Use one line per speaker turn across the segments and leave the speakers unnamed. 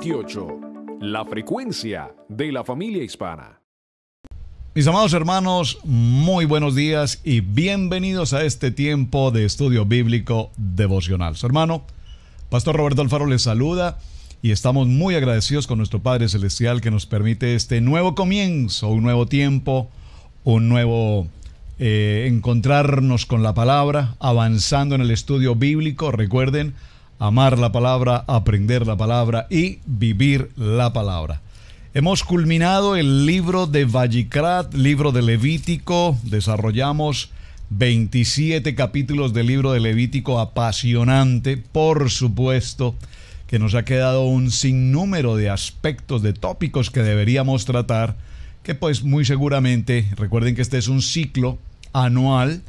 28, la frecuencia de la familia hispana.
Mis amados hermanos, muy buenos días y bienvenidos a este tiempo de estudio bíblico devocional. Su hermano, Pastor Roberto Alfaro, les saluda y estamos muy agradecidos con nuestro Padre Celestial que nos permite este nuevo comienzo, un nuevo tiempo, un nuevo encontrarnos con la palabra, avanzando en el estudio bíblico. Recuerden, amar la palabra, aprender la palabra y vivir la palabra. Hemos culminado el libro de Vayikrat, libro de Levítico. Desarrollamos 27 capítulos del libro de Levítico, apasionante. Por supuesto que nos ha quedado un sinnúmero de aspectos, de tópicos que deberíamos tratar, que pues muy seguramente, recuerden que este es un ciclo anual,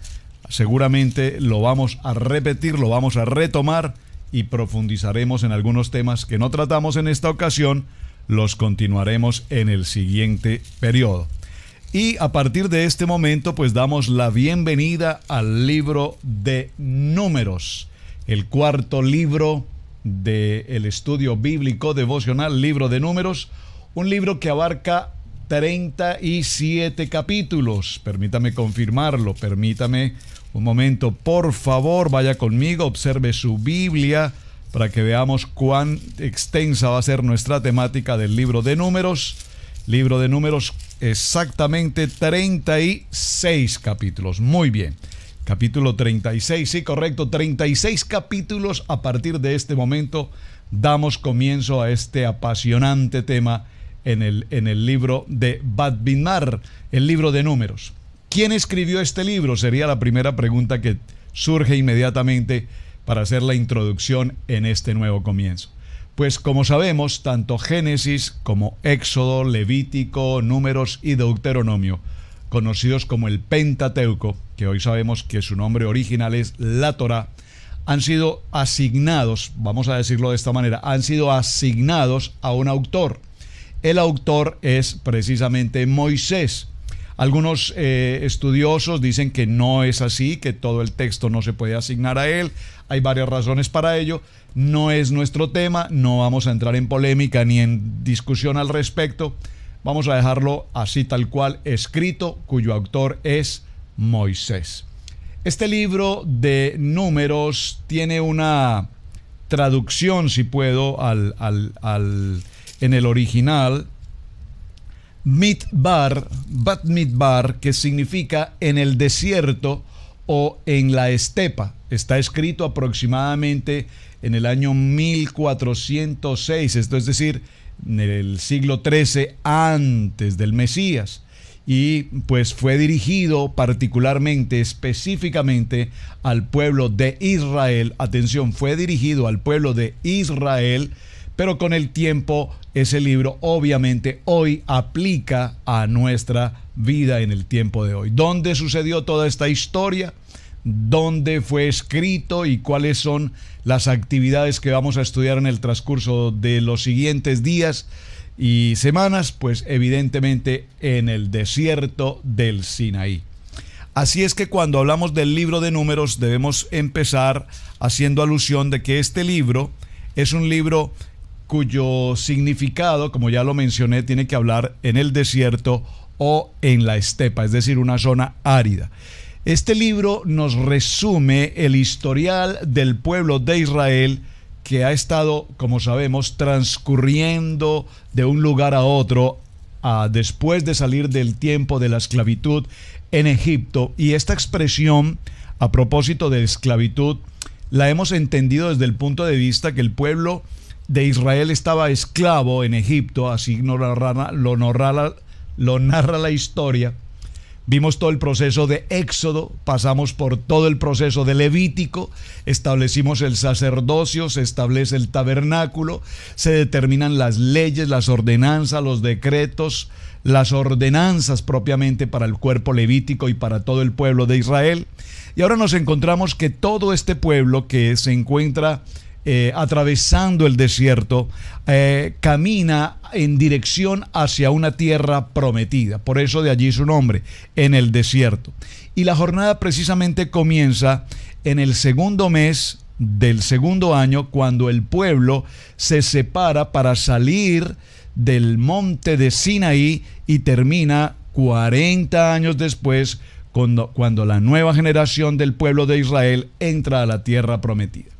seguramente lo vamos a repetir, lo vamos a retomar y profundizaremos en algunos temas que no tratamos en esta ocasión, los continuaremos en el siguiente periodo. Y a partir de este momento, pues damos la bienvenida al libro de Números, el cuarto libro del estudio bíblico devocional, libro de Números, un libro que abarca 37 capítulos. Permítame confirmarlo, permítame un momento, por favor, vaya conmigo, observe su Biblia, para que veamos cuán extensa va a ser nuestra temática del libro de Números. Libro de Números, exactamente 36 capítulos. Muy bien. Capítulo 36, sí, correcto, 36 capítulos. A partir de este momento damos comienzo a este apasionante tema en el libro de Vayikrat, el libro de Números. ¿Quién escribió este libro? Sería la primera pregunta que surge inmediatamente para hacer la introducción en este nuevo comienzo. Pues como sabemos, tanto Génesis como Éxodo, Levítico, Números y Deuteronomio, conocidos como el Pentateuco, que hoy sabemos que su nombre original es la Torá, han sido asignados, vamos a decirlo de esta manera, han sido asignados a un autor. El autor es precisamente Moisés. Algunos estudiosos dicen que no es así, que todo el texto no se puede asignar a él. Hay varias razones para ello. No es nuestro tema, no vamos a entrar en polémica ni en discusión al respecto. Vamos a dejarlo así tal cual escrito, cuyo autor es Moisés. Este libro de Números tiene una traducción, si puedo, en el original, Bat Midbar, que significa en el desierto o en la estepa. Está escrito aproximadamente en el año 1406, esto es decir, en el siglo XIII antes del Mesías. Y pues fue dirigido particularmente, específicamente al pueblo de Israel. Atención, fue dirigido al pueblo de Israel, pero con el tiempo ese libro obviamente hoy aplica a nuestra vida en el tiempo de hoy. ¿Dónde sucedió toda esta historia? ¿Dónde fue escrito? ¿Y cuáles son las actividades que vamos a estudiar en el transcurso de los siguientes días y semanas? Pues evidentemente en el desierto del Sinaí. Así es que cuando hablamos del libro de Números debemos empezar haciendo alusión de que este libro es un libro cuyo significado, como ya lo mencioné, tiene que hablar en el desierto o en la estepa, es decir, una zona árida. Este libro nos resume el historial del pueblo de Israel que ha estado, como sabemos, transcurriendo de un lugar a otro después de salir del tiempo de la esclavitud en Egipto. Y esta expresión, a propósito de esclavitud, la hemos entendido desde el punto de vista que el pueblo de Israel estaba esclavo en Egipto, así lo narra la historia. Vimos todo el proceso de Éxodo, pasamos por todo el proceso de Levítico, establecimos el sacerdocio, se establece el tabernáculo, se determinan las leyes, las ordenanzas, los decretos, las ordenanzas propiamente para el cuerpo levítico y para todo el pueblo de Israel. Y ahora nos encontramos que todo este pueblo que se encuentra atravesando el desierto, camina en dirección hacia una tierra prometida. Por eso de allí su nombre, en el desierto. Y la jornada precisamente comienza en el segundo mes del segundo año, cuando el pueblo se separa para salir del monte de Sinaí y termina 40 años después, cuando la nueva generación del pueblo de Israel entra a la tierra prometida.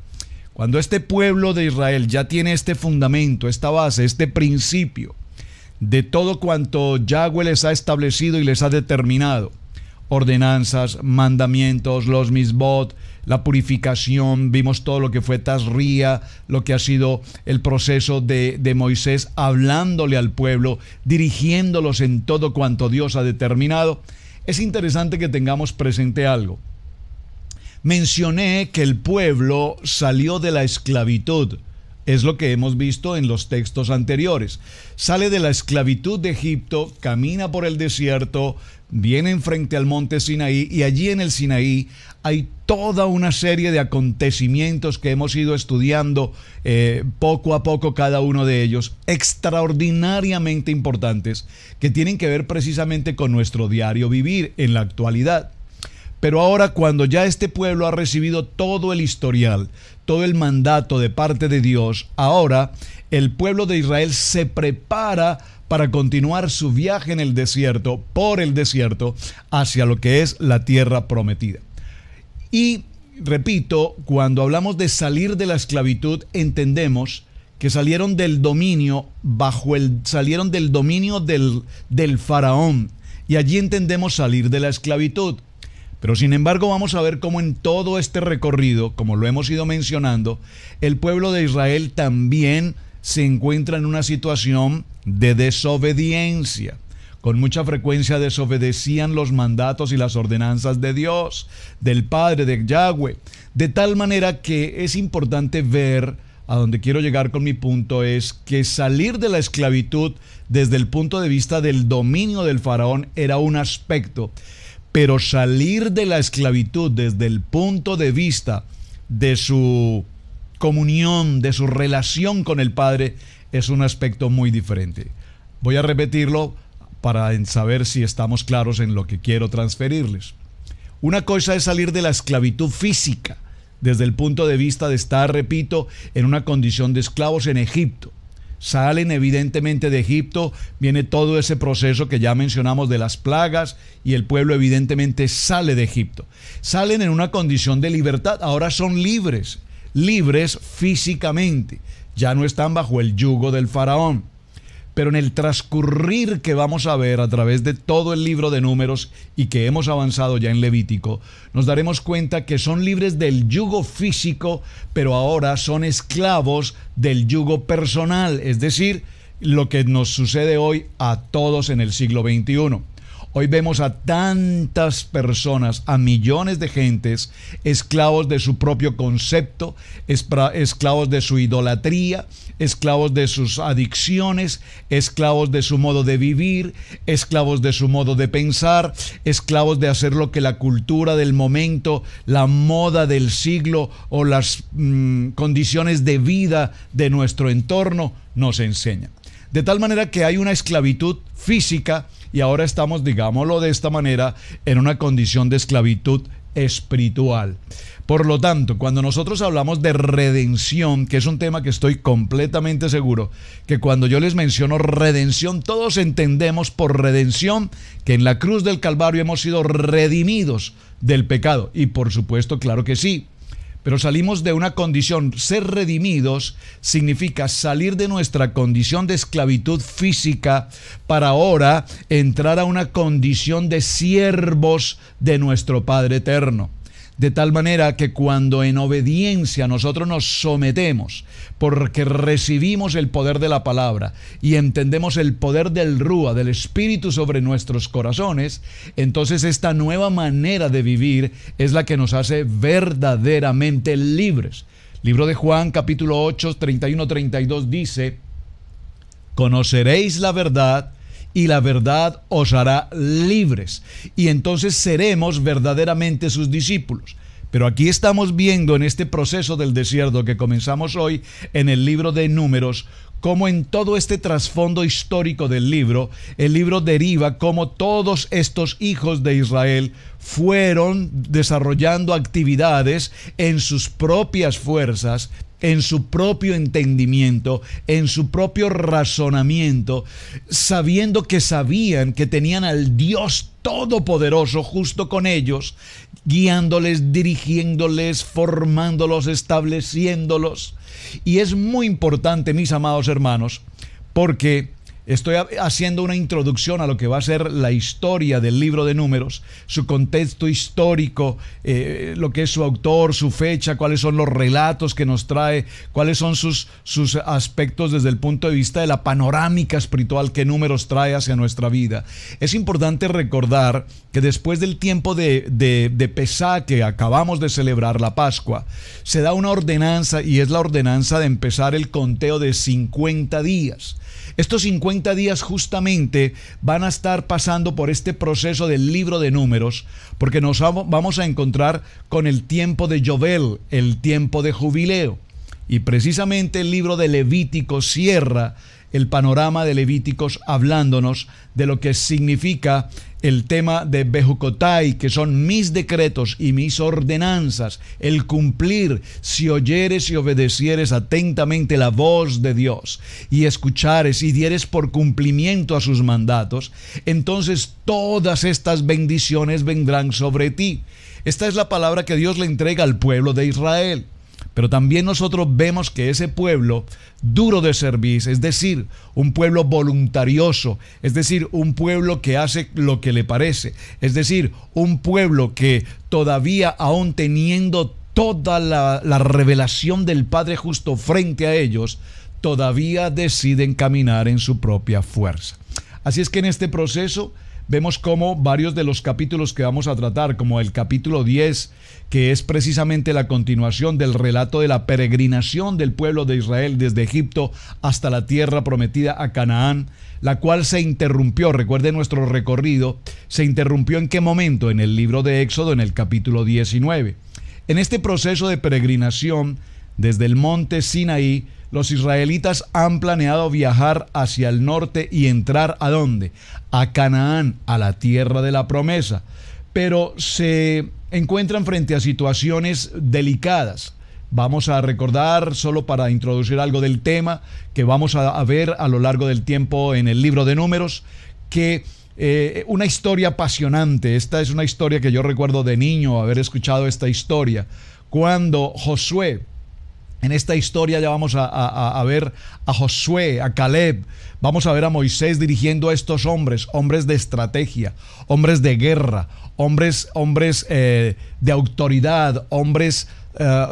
Cuando este pueblo de Israel ya tiene este fundamento, esta base, este principio de todo cuanto Yahweh les ha establecido y les ha determinado, ordenanzas, mandamientos, los misbot, la purificación, vimos todo lo que fue Tazría, lo que ha sido el proceso de Moisés hablándole al pueblo, dirigiéndolos en todo cuanto Dios ha determinado. Es interesante que tengamos presente algo. Mencioné que el pueblo salió de la esclavitud. Es lo que hemos visto en los textos anteriores. Sale de la esclavitud de Egipto, camina por el desierto, viene frente al monte Sinaí, y allí en el Sinaí hay toda una serie de acontecimientos que hemos ido estudiando poco a poco, cada uno de ellos, extraordinariamente importantes, que tienen que ver precisamente con nuestro diario vivir en la actualidad. Pero ahora, cuando ya este pueblo ha recibido todo el historial, todo el mandato de parte de Dios, ahora el pueblo de Israel se prepara para continuar su viaje en el desierto, por el desierto, hacia lo que es la tierra prometida. Y repito, cuando hablamos de salir de la esclavitud, entendemos que salieron del dominio salieron del dominio del faraón, y allí entendemos salir de la esclavitud. Pero sin embargo vamos a ver cómo en todo este recorrido, como lo hemos ido mencionando, el pueblo de Israel también se encuentra en una situación de desobediencia. Con mucha frecuencia desobedecían los mandatos y las ordenanzas de Dios, del Padre, de Yahweh. De tal manera que es importante ver, a donde quiero llegar con mi punto, es que salir de la esclavitud desde el punto de vista del dominio del faraón era un aspecto, pero salir de la esclavitud desde el punto de vista de su comunión, de su relación con el Padre, es un aspecto muy diferente. Voy a repetirlo para saber si estamos claros en lo que quiero transferirles. Una cosa es salir de la esclavitud física, desde el punto de vista de estar, repito, en una condición de esclavos en Egipto. Salen evidentemente de Egipto, viene todo ese proceso que ya mencionamos de las plagas, y el pueblo evidentemente sale de Egipto. Salen en una condición de libertad, ahora son libres, libres físicamente, ya no están bajo el yugo del faraón. Pero en el transcurrir que vamos a ver a través de todo el libro de Números y que hemos avanzado ya en Levítico, nos daremos cuenta que son libres del yugo físico, pero ahora son esclavos del yugo personal, es decir, lo que nos sucede hoy a todos en el siglo XXI. Hoy vemos a tantas personas, a millones de gentes, esclavos de su propio concepto, esclavos de su idolatría, esclavos de sus adicciones, esclavos de su modo de vivir, esclavos de su modo de pensar, esclavos de hacer lo que la cultura del momento, la moda del siglo o las condiciones de vida de nuestro entorno nos enseñan. De tal manera que hay una esclavitud física, y ahora estamos, digámoslo de esta manera, en una condición de esclavitud espiritual. Por lo tanto, cuando nosotros hablamos de redención, que es un tema que estoy completamente seguro que cuando yo les menciono redención, todos entendemos por redención que en la cruz del Calvario hemos sido redimidos del pecado. Y por supuesto, claro que sí. Pero salimos de una condición, ser redimidos significa salir de nuestra condición de esclavitud física para ahora entrar a una condición de siervos de nuestro Padre eterno. De tal manera que cuando en obediencia nosotros nos sometemos, porque recibimos el poder de la palabra y entendemos el poder del Rúa, del Espíritu sobre nuestros corazones, entonces esta nueva manera de vivir es la que nos hace verdaderamente libres. Libro de Juan, capítulo 8, 31-32 dice: conoceréis la verdad, y la verdad os hará libres, y entonces seremos verdaderamente sus discípulos. Pero aquí estamos viendo en este proceso del desierto que comenzamos hoy en el libro de Números, cómo en todo este trasfondo histórico del libro, el libro deriva cómo todos estos hijos de Israel fueron desarrollando actividades en sus propias fuerzas, en su propio entendimiento, en su propio razonamiento, sabiendo que sabían que tenían al Dios Todopoderoso justo con ellos, guiándoles, dirigiéndoles, formándolos, estableciéndolos. Y es muy importante, mis amados hermanos, porque estoy haciendo una introducción a lo que va a ser la historia del libro de Números, su contexto histórico, lo que es su autor, su fecha, cuáles son los relatos que nos trae, cuáles son sus aspectos desde el punto de vista de la panorámica espiritual que Números trae hacia nuestra vida. Es importante recordar que después del tiempo de Pesá, que acabamos de celebrar, la Pascua, se da una ordenanza, y es la ordenanza de empezar el conteo de 50 días. Estos 50 días justamente van a estar pasando por este proceso del libro de Números, porque nos vamos a encontrar con el tiempo de Yobel, el tiempo de jubileo. Y precisamente el libro de Levítico cierra el panorama de Levíticos hablándonos de lo que significa el tema de Bejucotai, que son mis decretos y mis ordenanzas, el cumplir, si oyeres y obedecieres atentamente la voz de Dios, y escuchares y dieres por cumplimiento a sus mandatos, entonces todas estas bendiciones vendrán sobre ti. Esta es la palabra que Dios le entrega al pueblo de Israel. Pero también nosotros vemos que ese pueblo duro de servir, es decir, un pueblo voluntarioso, es decir, un pueblo que hace lo que le parece, es decir, un pueblo que todavía, aún teniendo toda la revelación del Padre justo frente a ellos, todavía deciden caminar en su propia fuerza. Así es que en este proceso vemos cómo varios de los capítulos que vamos a tratar, como el capítulo 10, que es precisamente la continuación del relato de la peregrinación del pueblo de Israel desde Egipto hasta la tierra prometida a Canaán, la cual se interrumpió, recuerden nuestro recorrido, se interrumpió ¿en qué momento? En el libro de Éxodo, en el capítulo 19. En este proceso de peregrinación, desde el monte Sinaí, los israelitas han planeado viajar hacia el norte y entrar ¿a dónde? A Canaán, a la tierra de la promesa. Pero se encuentran frente a situaciones delicadas. Vamos a recordar, solo para introducir algo del tema, que vamos a ver a lo largo del tiempo en el libro de Números, que una historia apasionante. Esta es una historia que yo recuerdo de niño, haber escuchado esta historia, cuando Josué, en esta historia ya vamos a ver a Josué, a Caleb, vamos a ver a Moisés dirigiendo a estos hombres, hombres de estrategia, hombres de guerra, hombres de autoridad, hombres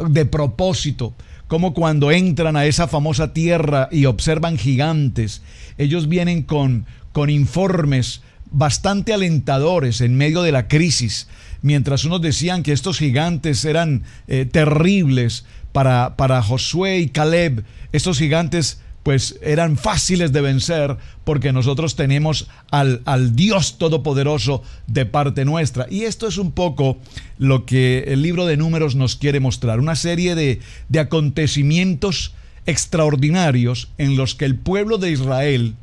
de propósito, como cuando entran a esa famosa tierra y observan gigantes, ellos vienen con informes bastante alentadores en medio de la crisis, mientras unos decían que estos gigantes eran terribles. Para Josué y Caleb, estos gigantes pues eran fáciles de vencer porque nosotros tenemos al Dios Todopoderoso de parte nuestra. Y esto es un poco lo que el libro de Números nos quiere mostrar, una serie de acontecimientos extraordinarios en los que el pueblo de Israel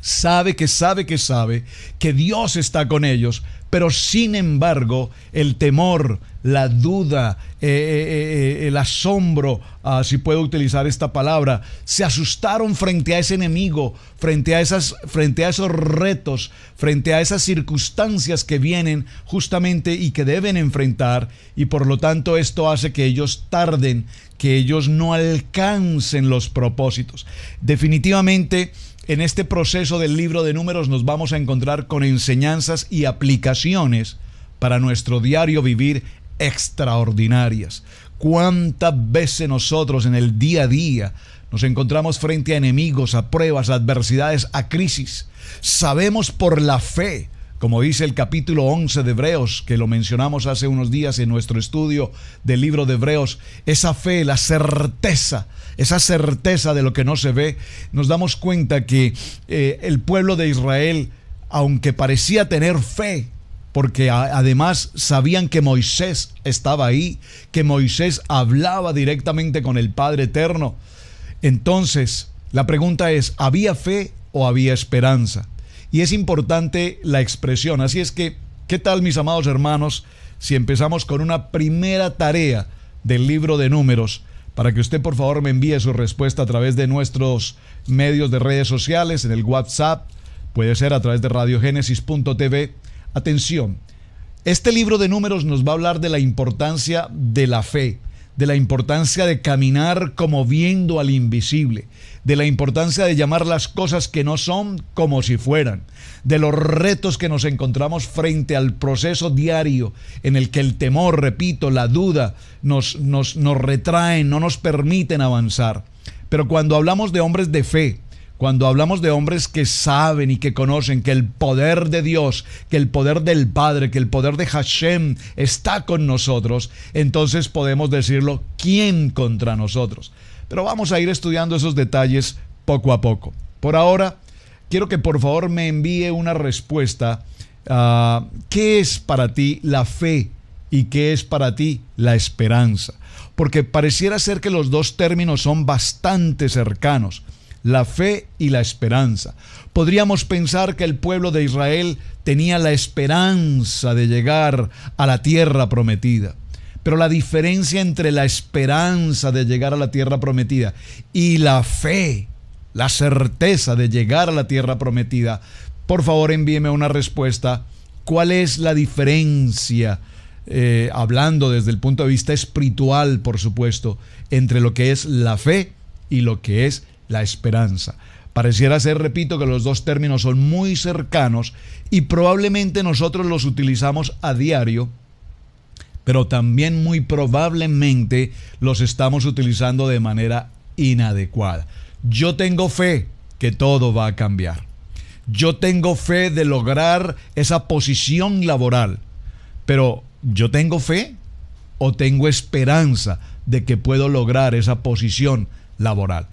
sabe que Dios está con ellos, pero sin embargo el temor, la duda, el asombro, si puedo utilizar esta palabra, se asustaron frente a ese enemigo, frente a esos retos, frente a esas circunstancias que vienen justamente y que deben enfrentar, y por lo tanto esto hace que ellos tarden, que ellos no alcancen los propósitos. Definitivamente, en este proceso del libro de Números nos vamos a encontrar con enseñanzas y aplicaciones para nuestro diario vivir extraordinarias. ¿Cuántas veces nosotros en el día a día nos encontramos frente a enemigos, a pruebas, a adversidades, a crisis? Sabemos por la fe, como dice el capítulo 11 de Hebreos, que lo mencionamos hace unos días en nuestro estudio del libro de Hebreos, esa fe, la certeza, esa certeza de lo que no se ve, nos damos cuenta que el pueblo de Israel, aunque parecía tener fe, porque además sabían que Moisés estaba ahí, que Moisés hablaba directamente con el Padre Eterno. Entonces, la pregunta es, ¿había fe o había esperanza? Y es importante la expresión. Así es que, ¿qué tal, mis amados hermanos, si empezamos con una primera tarea del libro de Números, para que usted por favor me envíe su respuesta a través de nuestros medios de redes sociales, en el WhatsApp, puede ser a través de radiogenesis.tv. Atención, este libro de Números nos va a hablar de la importancia de la fe, de la importancia de caminar como viendo al invisible, de la importancia de llamar las cosas que no son como si fueran, de los retos que nos encontramos frente al proceso diario en el que el temor, repito, la duda nos retraen, no nos permiten avanzar. Pero cuando hablamos de hombres de fe, cuando hablamos de hombres que saben y que conocen que el poder de Dios, que el poder del Padre, que el poder de Hashem está con nosotros, entonces podemos decirlo, ¿quién contra nosotros? Pero vamos a ir estudiando esos detalles poco a poco. Por ahora, quiero que por favor me envíe una respuesta. ¿Qué es para ti la fe y qué es para ti la esperanza? Porque pareciera ser que los dos términos son bastante cercanos. La fe y la esperanza. Podríamos pensar que el pueblo de Israel tenía la esperanza de llegar a la tierra prometida. Pero la diferencia entre la esperanza de llegar a la tierra prometida y la fe, la certeza de llegar a la tierra prometida, por favor envíeme una respuesta. ¿Cuál es la diferencia? Hablando desde el punto de vista espiritual, por supuesto, entre lo que es la fe y lo que es la esperanza. Pareciera ser, repito, que los dos términos son muy cercanos y probablemente nosotros los utilizamos a diario, pero también muy probablemente los estamos utilizando de manera inadecuada. Yo tengo fe que todo va a cambiar. Yo tengo fe de lograr esa posición laboral, pero ¿yo tengo fe o tengo esperanza de que puedo lograr esa posición laboral?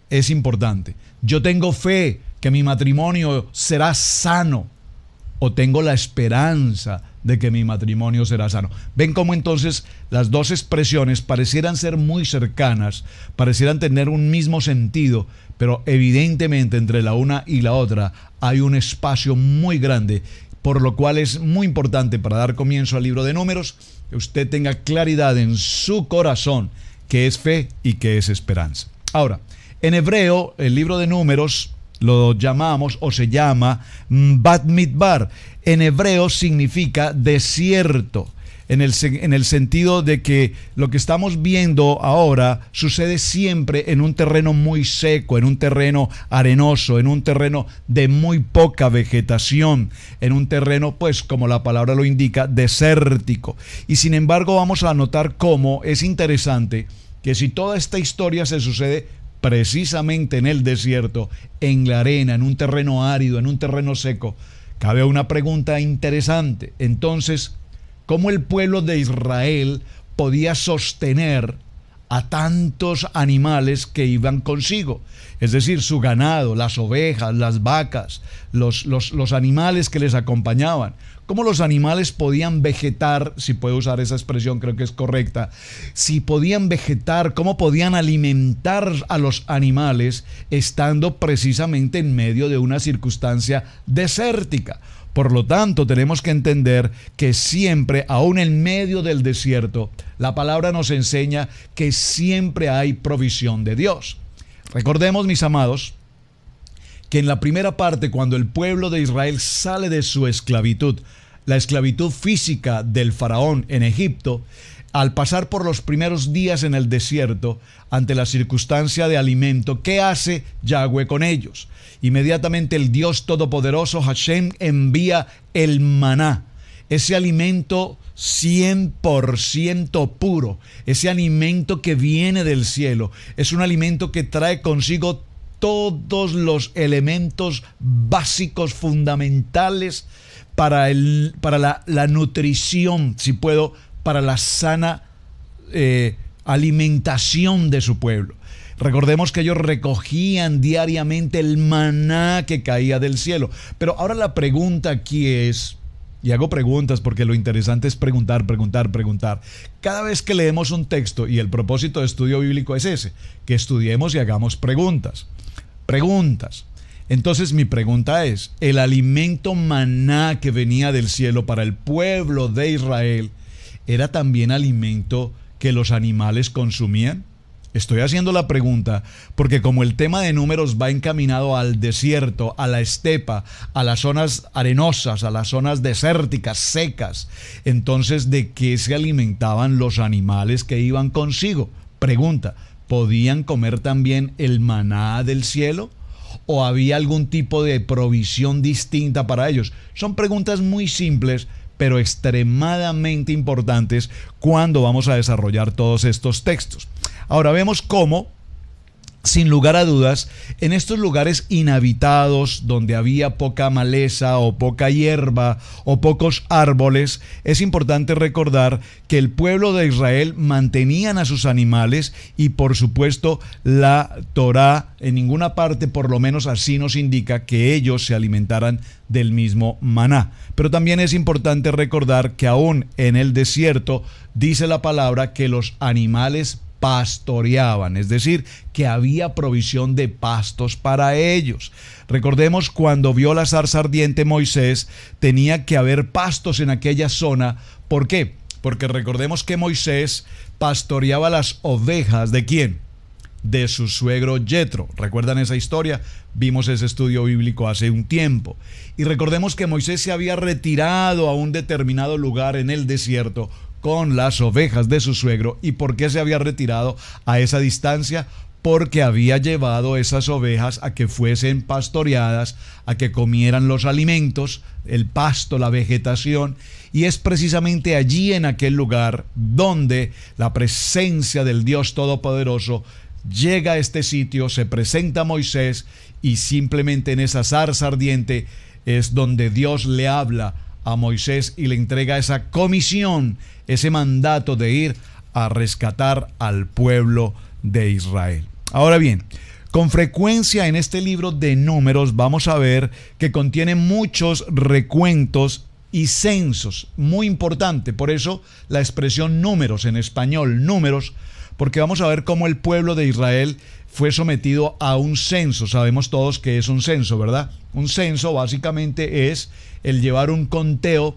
Es importante. Yo tengo fe que mi matrimonio será sano o tengo la esperanza de que mi matrimonio será sano. Ven cómo entonces las dos expresiones parecieran ser muy cercanas, parecieran tener un mismo sentido, pero evidentemente entre la una y la otra hay un espacio muy grande, por lo cual es muy importante para dar comienzo al libro de Números que usted tenga claridad en su corazón qué es fe y qué es esperanza. Ahora, en hebreo, el libro de Números lo llamamos o se llama Bat Midbar. En hebreo significa desierto, en el sentido de que lo que estamos viendo ahora sucede siempre en un terreno muy seco, en un terreno arenoso, en un terreno de muy poca vegetación, en un terreno, pues como la palabra lo indica, desértico. Y sin embargo vamos a notar cómo es interesante que si toda esta historia se sucede precisamente en el desierto, en la arena, en un terreno árido, en un terreno seco, cabe una pregunta interesante. Entonces, ¿cómo el pueblo de Israel podía sostener a tantos animales que iban consigo? Es decir, su ganado, las ovejas, las vacas, los animales que les acompañaban. ¿Cómo los animales podían vegetar? Si puedo usar esa expresión, creo que es correcta. Si podían vegetar, ¿cómo podían alimentar a los animales estando precisamente en medio de una circunstancia desértica? Por lo tanto, tenemos que entender que siempre, aún en medio del desierto, la palabra nos enseña que siempre hay provisión de Dios. Recordemos, mis amados, que en la primera parte, cuando el pueblo de Israel sale de su esclavitud, la esclavitud física del faraón en Egipto, al pasar por los primeros días en el desierto, ante la circunstancia de alimento, ¿qué hace Yahweh con ellos? Inmediatamente el Dios Todopoderoso, Hashem, envía el maná, ese alimento 100% puro, ese alimento que viene del cielo, es un alimento que trae consigo todos los elementos básicos, fundamentales para la nutrición, si puedo, para la sana alimentación de su pueblo. Recordemos que ellos recogían diariamente el maná que caía del cielo. Pero ahora la pregunta aquí es, Y hago preguntas porque lo interesante es preguntar. Cada vez que leemos un texto, y el propósito de estudio bíblico es ese, que estudiemos y hagamos preguntas. Entonces mi pregunta es, ¿el alimento maná que venía del cielo para el pueblo de Israel era también alimento que los animales consumían? Estoy haciendo la pregunta porque como el tema de Números va encaminado al desierto, a la estepa, a las zonas arenosas, a las zonas desérticas, secas, entonces ¿de qué se alimentaban los animales que iban consigo? Pregunta, ¿podían comer también el maná del cielo? ¿O había algún tipo de provisión distinta para ellos? Son preguntas muy simples, pero extremadamente importantes cuando vamos a desarrollar todos estos textos. Ahora vemos cómo, sin lugar a dudas, en estos lugares inhabitados, donde había poca maleza o poca hierba o pocos árboles, es importante recordar que el pueblo de Israel mantenían a sus animales y por supuesto la Torá en ninguna parte, por lo menos así nos indica que ellos se alimentaran del mismo maná. Pero también es importante recordar que aún en el desierto dice la palabra que los animales pastoreaban, es decir, que había provisión de pastos para ellos. Recordemos cuando vio la zarza ardiente Moisés, tenía que haber pastos en aquella zona. ¿Por qué? Porque recordemos que Moisés pastoreaba las ovejas ¿de quién? De su suegro Yetro. ¿Recuerdan esa historia? Vimos ese estudio bíblico hace un tiempo. Y recordemos que Moisés se había retirado a un determinado lugar en el desierto con las ovejas de su suegro. ¿Y por qué se había retirado a esa distancia? Porque había llevado esas ovejas a que fuesen pastoreadas, a que comieran los alimentos, el pasto, la vegetación, y es precisamente allí en aquel lugar donde la presencia del Dios Todopoderoso llega a este sitio, se presenta a Moisés y simplemente en esa zarza ardiente es donde Dios le habla a Moisés y le entrega esa comisión, ese mandato de ir a rescatar al pueblo de Israel. Ahora bien, con frecuencia en este libro de Números vamos a ver que contiene muchos recuentos y censos, muy importante, por eso la expresión números en español, números, porque vamos a ver cómo el pueblo de Israel fue sometido a un censo. Sabemos todos que es un censo, ¿verdad? Un censo básicamente es el llevar un conteo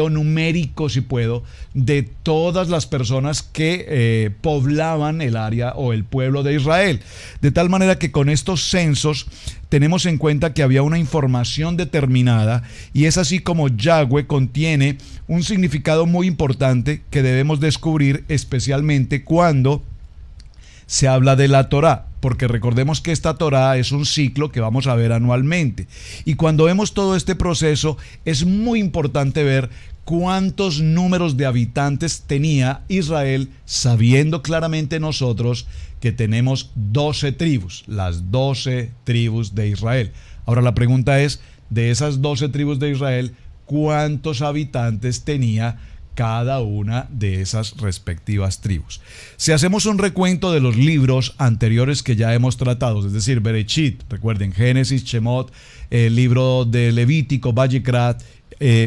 numérico, si puedo, de todas las personas que poblaban el área o el pueblo de Israel. De tal manera que con estos censos tenemos en cuenta que había una información determinada y es así como Yahweh contiene un significado muy importante que debemos descubrir especialmente cuando se habla de la Torá, porque recordemos que esta Torá es un ciclo que vamos a ver anualmente. Y cuando vemos todo este proceso, es muy importante ver cuántos números de habitantes tenía Israel, sabiendo claramente nosotros que tenemos 12 tribus, las 12 tribus de Israel. Ahora la pregunta es, de esas 12 tribus de Israel, ¿cuántos habitantes tenía cada una de esas respectivas tribus? Si hacemos un recuento de los libros anteriores que ya hemos tratado, es decir, Bereshit, recuerden, Génesis, Shemot, el libro de Levítico, Vayikrat,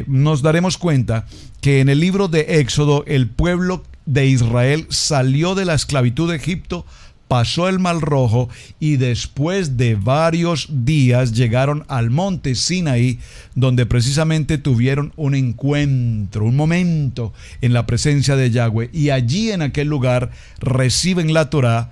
nos daremos cuenta que en el libro de Éxodo el pueblo de Israel salió de la esclavitud de Egipto, pasó el Mar Rojo y después de varios días llegaron al monte Sinaí, donde precisamente tuvieron un encuentro, un momento en la presencia de Yahweh, y allí en aquel lugar reciben la Torá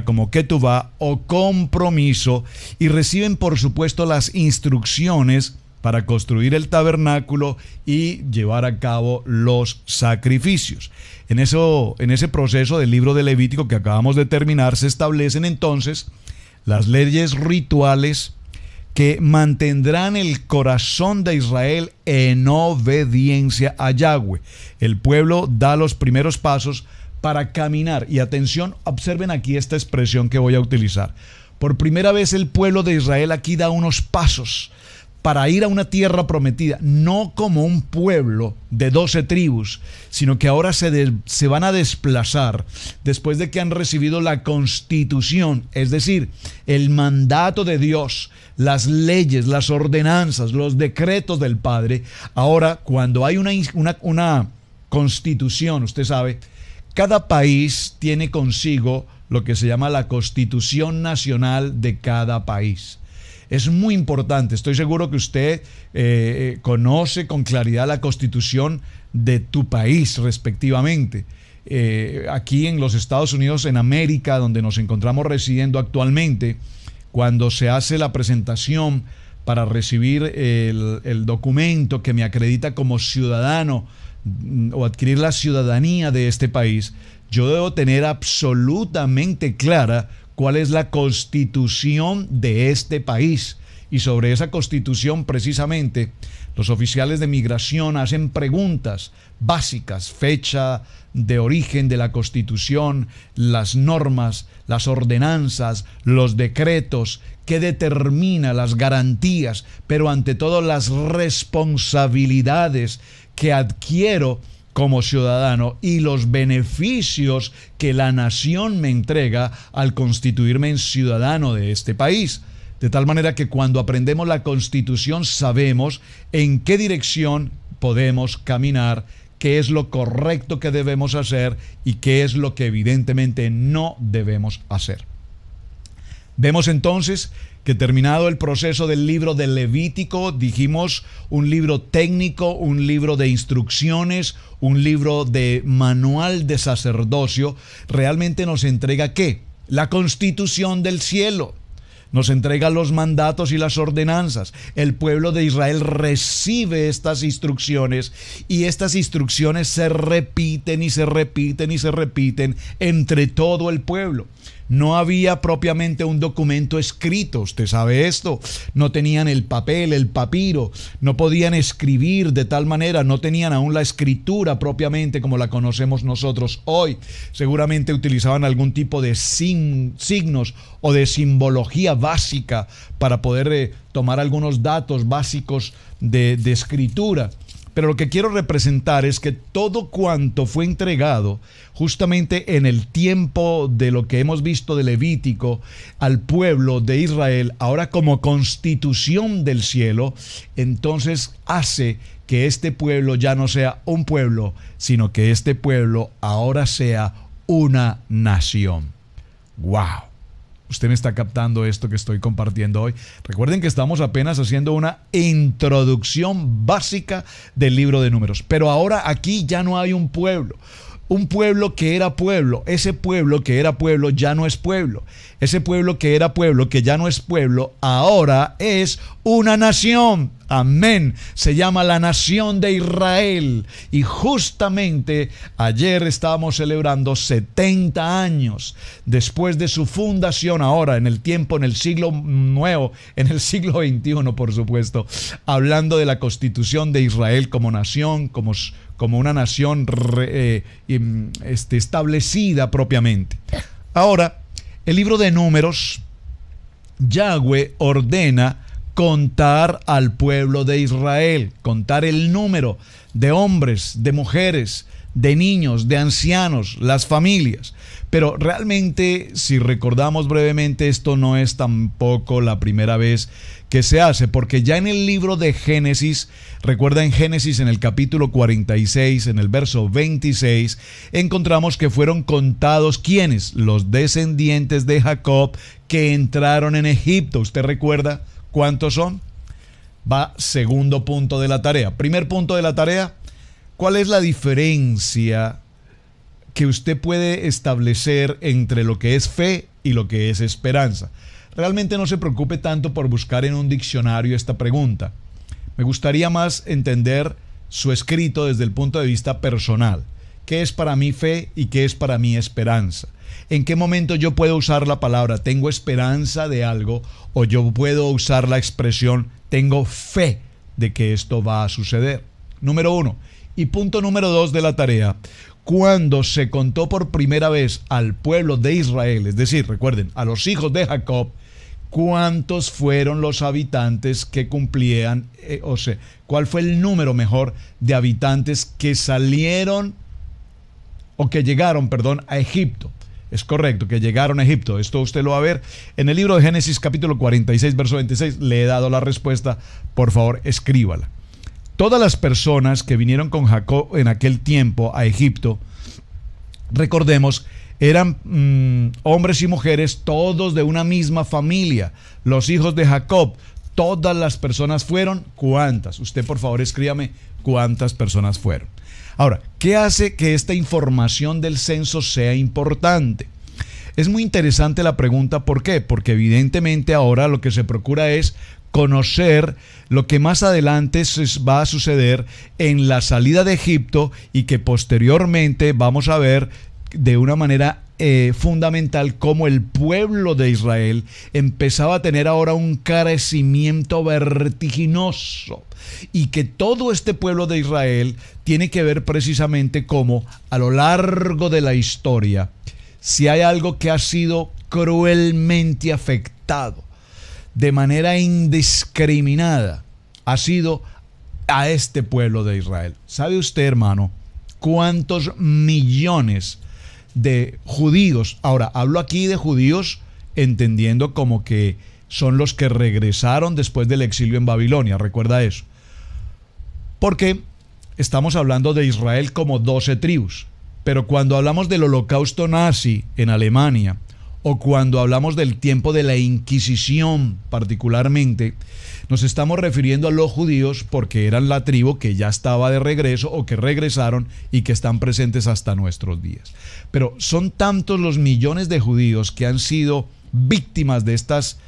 como ketubá o compromiso, y reciben por supuesto las instrucciones para construir el tabernáculo y llevar a cabo los sacrificios. En ese proceso del libro de Levítico que acabamos de terminar, se establecen entonces las leyes rituales que mantendrán el corazón de Israel en obediencia a Yahweh. El pueblo da los primeros pasos para caminar. Y atención, observen aquí esta expresión que voy a utilizar. Por primera vez el pueblo de Israel aquí da unos pasos para ir a una tierra prometida, no como un pueblo de 12 tribus, sino que ahora se van a desplazar después de que han recibido la constitución, es decir, el mandato de Dios, las leyes, las ordenanzas, los decretos del Padre. Ahora, cuando hay una constitución, usted sabe, cada país tiene consigo lo que se llama la Constitución Nacional de cada país. Es muy importante, estoy seguro que usted conoce con claridad la Constitución de tu país respectivamente. Aquí en los Estados Unidos, en América, donde nos encontramos residiendo actualmente, cuando se hace la presentación para recibir el documento que me acredita como ciudadano o adquirir la ciudadanía de este país, yo debo tener absolutamente clara cuál es la constitución de este país. Y sobre esa constitución, precisamente, los oficiales de migración hacen preguntas básicas: fecha de origen de la constitución, las normas, las ordenanzas, los decretos, que determina las garantías, pero ante todo las responsabilidades que adquiero como ciudadano y los beneficios que la nación me entrega al constituirme en ciudadano de este país. De tal manera que cuando aprendemos la Constitución sabemos en qué dirección podemos caminar, qué es lo correcto que debemos hacer y qué es lo que evidentemente no debemos hacer. Vemos entonces que, terminado el proceso del libro de Levítico, dijimos un libro técnico, un libro de instrucciones, un libro de manual de sacerdocio, realmente nos entrega ¿qué? La constitución del cielo. Nos entrega los mandatos y las ordenanzas. El pueblo de Israel recibe estas instrucciones y estas instrucciones se repiten y se repiten y se repiten entre todo el pueblo. No había propiamente un documento escrito, usted sabe esto. No tenían el papel, el papiro, no podían escribir de tal manera, no tenían aún la escritura propiamente como la conocemos nosotros hoy. Seguramente utilizaban algún tipo de signos o de simbología básica para poder tomar algunos datos básicos de escritura. Pero lo que quiero representar es que todo cuanto fue entregado justamente en el tiempo de lo que hemos visto de Levítico al pueblo de Israel, ahora como constitución del cielo, entonces hace que este pueblo ya no sea un pueblo, sino que este pueblo ahora sea una nación. ¡Wow! Usted me está captando esto que estoy compartiendo hoy. Recuerden que estamos apenas haciendo una introducción básica del libro de Números. Pero ahora aquí ya no hay un pueblo. Un pueblo que era pueblo. Ese pueblo que era pueblo ya no es pueblo. Ese pueblo que era pueblo, que ya no es pueblo, ahora es una nación. Amén. Se llama la nación de Israel. Y justamente ayer estábamos celebrando 70 años después de su fundación, ahora en el tiempo, en el siglo nuevo, en el siglo XXI, por supuesto, hablando de la constitución de Israel como nación, como una nación establecida propiamente. Ahora, el libro de Números, Yahweh ordena contar al pueblo de Israel, contar el número de hombres, de mujeres, de niños, de ancianos, las familias. Pero realmente, si recordamos brevemente, esto no es tampoco la primera vez que se hace, porque ya en el libro de Génesis, recuerda en Génesis en el capítulo 46, en el verso 26, encontramos que fueron contados ¿quiénes? Los descendientes de Jacob que entraron en Egipto. ¿Usted recuerda cuántos son? Va segundo punto de la tarea. Primer punto de la tarea, ¿cuál es la diferencia que usted puede establecer entre lo que es fe y lo que es esperanza? Realmente no se preocupe tanto por buscar en un diccionario esta pregunta. Me gustaría más entender su escrito desde el punto de vista personal. ¿Qué es para mí fe y qué es para mí esperanza? ¿En qué momento yo puedo usar la palabra tengo esperanza de algo o yo puedo usar la expresión tengo fe de que esto va a suceder? Número 1. Y punto número 2 de la tarea. Cuando se contó por primera vez al pueblo de Israel, es decir, recuerden, a los hijos de Jacob, ¿cuántos fueron los habitantes que cumplían, cuál fue el número mejor de habitantes que salieron o que llegaron, a Egipto? Es correcto, que llegaron a Egipto. Esto usted lo va a ver en el libro de Génesis capítulo 46, verso 26. Le he dado la respuesta, por favor, escríbala. Todas las personas que vinieron con Jacob en aquel tiempo a Egipto, recordemos, eran hombres y mujeres, todos de una misma familia, los hijos de Jacob. Todas las personas fueron, ¿cuántas? Usted, por favor, escríbame cuántas personas fueron. Ahora, ¿qué hace que esta información del censo sea importante? Es muy interesante la pregunta, ¿por qué? Porque evidentemente ahora lo que se procura es conocer lo que más adelante va a suceder en la salida de Egipto y que posteriormente vamos a ver de una manera fundamental cómo el pueblo de Israel empezaba a tener ahora un crecimiento vertiginoso y que todo este pueblo de Israel tiene que ver precisamente cómo a lo largo de la historia, si hay algo que ha sido cruelmente afectado de manera indiscriminada, ha sido a este pueblo de Israel. ¿Sabe usted, hermano, cuántos millones de judíos? Ahora, hablo aquí de judíos entendiendo como que son los que regresaron después del exilio en Babilonia, recuerda eso. Porque estamos hablando de Israel como 12 tribus, pero cuando hablamos del holocausto nazi en Alemania, o cuando hablamos del tiempo de la Inquisición particularmente, nos estamos refiriendo a los judíos porque eran la tribu que ya estaba de regreso o que regresaron y que están presentes hasta nuestros días. Pero son tantos los millones de judíos que han sido víctimas de estas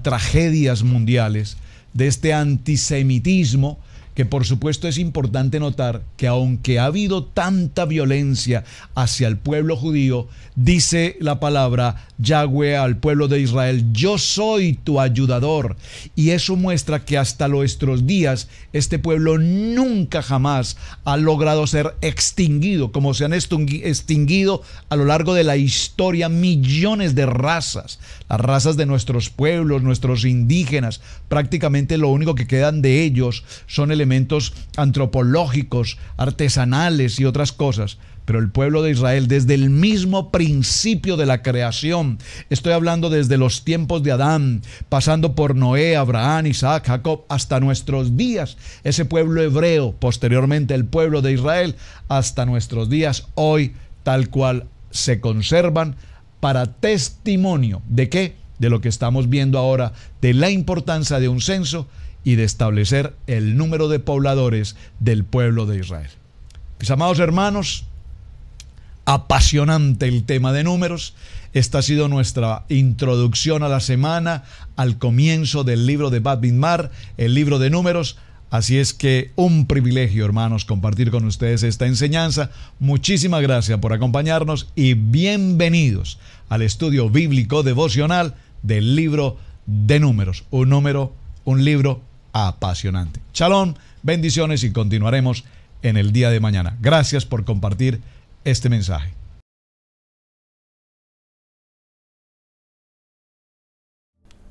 tragedias mundiales, de este antisemitismo, que por supuesto es importante notar que aunque ha habido tanta violencia hacia el pueblo judío, dice la palabra Yahweh al pueblo de Israel: yo soy tu ayudador. Y eso muestra que hasta nuestros días este pueblo nunca jamás ha logrado ser extinguido, como se han extinguido a lo largo de la historia millones de razas. Las razas de nuestros pueblos, nuestros indígenas, prácticamente lo único que quedan de ellos son elementos antropológicos, artesanales y otras cosas. Pero el pueblo de Israel, desde el mismo principio de la creación, estoy hablando desde los tiempos de Adán, pasando por Noé, Abraham, Isaac, Jacob, hasta nuestros días, ese pueblo hebreo, posteriormente el pueblo de Israel, hasta nuestros días, hoy tal cual se conservan para testimonio ¿de qué? De lo que estamos viendo ahora, de la importancia de un censo y de establecer el número de pobladores del pueblo de Israel. Mis amados hermanos, apasionante el tema de números. Esta ha sido nuestra introducción a la semana, al comienzo del libro de Bad Midmar, el libro de números. Así es que un privilegio, hermanos, compartir con ustedes esta enseñanza. Muchísimas gracias por acompañarnos y bienvenidos al estudio bíblico devocional del libro de números. Un libro apasionante. Shalom, bendiciones y continuaremos en el día de mañana. Gracias por compartir este mensaje.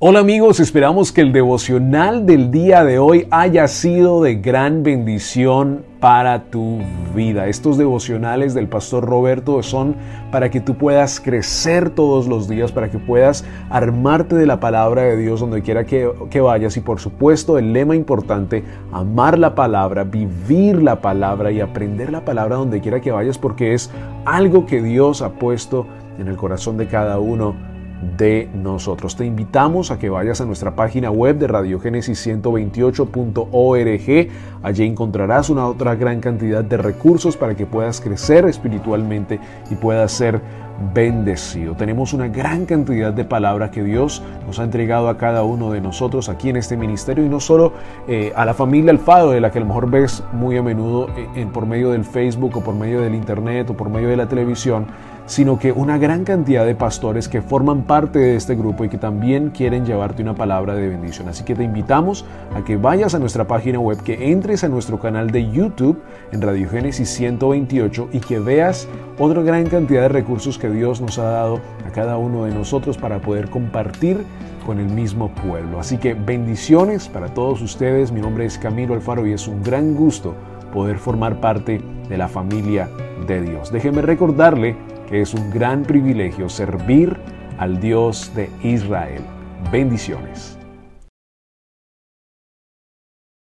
Hola amigos, esperamos que el devocional del día de hoy haya sido de gran bendición para tu vida. Estos devocionales del Pastor Roberto son para que tú puedas crecer todos los días, para que puedas armarte de la palabra de Dios donde quiera que vayas y por supuesto el lema importante, amar la palabra, vivir la palabra y aprender la palabra donde quiera que vayas, porque es algo que Dios ha puesto en el corazón de cada uno de nosotros. Te invitamos a que vayas a nuestra página web de radiogenesis128.org. Allí encontrarás una otra gran cantidad de recursos para que puedas crecer espiritualmente y puedas ser bendecido. Tenemos una gran cantidad de palabras que Dios nos ha entregado a cada uno de nosotros aquí en este ministerio, y no solo a la familia Alfaro, de la que a lo mejor ves muy a menudo por medio del Facebook o por medio del internet o por medio de la televisión, sino que una gran cantidad de pastores que forman parte de este grupo y que también quieren llevarte una palabra de bendición. Así que te invitamos a que vayas a nuestra página web, que entres a nuestro canal de YouTube en Radio Génesis 128 y que veas otra gran cantidad de recursos que que Dios nos ha dado a cada uno de nosotros para poder compartir con el mismo pueblo. Así que bendiciones para todos ustedes. Mi nombre es Camilo Alfaro y es un gran gusto poder formar parte de la familia de Dios. Déjeme recordarle que es un gran privilegio servir al Dios de Israel. Bendiciones.